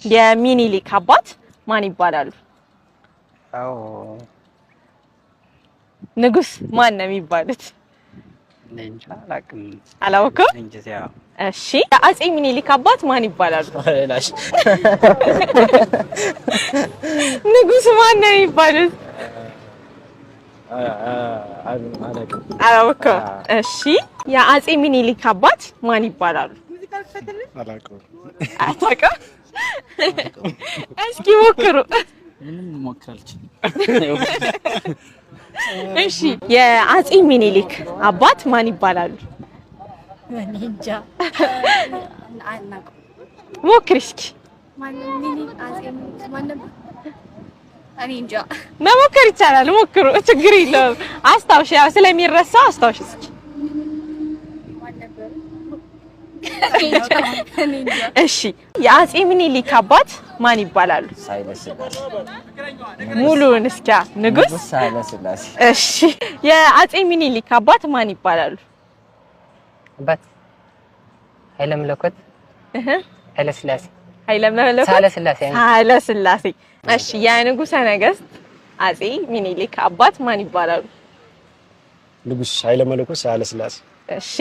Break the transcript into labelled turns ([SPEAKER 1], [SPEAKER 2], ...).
[SPEAKER 1] የሚኒሊክ አባት ማን ይባላሉ?
[SPEAKER 2] አዎ
[SPEAKER 1] ንጉስ ማን ነው የሚባሉት?
[SPEAKER 2] እንጃ አላውቅም።
[SPEAKER 1] አላውቅም።
[SPEAKER 2] እንጃ።
[SPEAKER 1] እሺ አጼ ሚኒሊክ አባት ማን ይባላሉ?
[SPEAKER 2] ላሽ
[SPEAKER 1] ንጉስ ማን ነው የሚባሉት? አላውቅም። እሺ የአጼ ሚኒሊክ አባት ማን ይባላሉ?
[SPEAKER 2] አላውቅም።
[SPEAKER 1] አታውቅም? እስኪ ሞክሩ።
[SPEAKER 2] ምንም ሞክራልች።
[SPEAKER 1] እሺ የአጼ ሚኒሊክ አባት ማን ይባላሉ?
[SPEAKER 3] እንጃ አናውቅም።
[SPEAKER 1] ሞክሪ እስኪ።
[SPEAKER 3] ማንም ሚኒሊክ አጼ ማንም እኔ እንጃ።
[SPEAKER 1] መሞከር ይቻላል። ሞክሩ፣ ችግር የለውም። አስታውሽ፣ ያው ስለሚረሳ አስታውሽ እስኪ። እሺ የአጼ ሚኒሊክ አባት ማን ይባላሉ?
[SPEAKER 2] ሳይለስላሴ
[SPEAKER 1] ሙሉውን እስኪ። ንጉስ
[SPEAKER 2] ሳይለስላሴ።
[SPEAKER 1] እሺ የአጼ ሚኒሊክ አባት ማን ይባላሉ?
[SPEAKER 4] አባት ኃይለ መለኮት ኃይለ ስላሴ
[SPEAKER 1] ኃይለ መለኮት ኃይለ ስላሴ። እሺ የንጉሠ ነገሥት አጼ ሚኒሊክ አባት ማን ይባላሉ?
[SPEAKER 5] ንጉስ ኃይለ መለኮት ኃይለ ስላሴ።
[SPEAKER 1] እሺ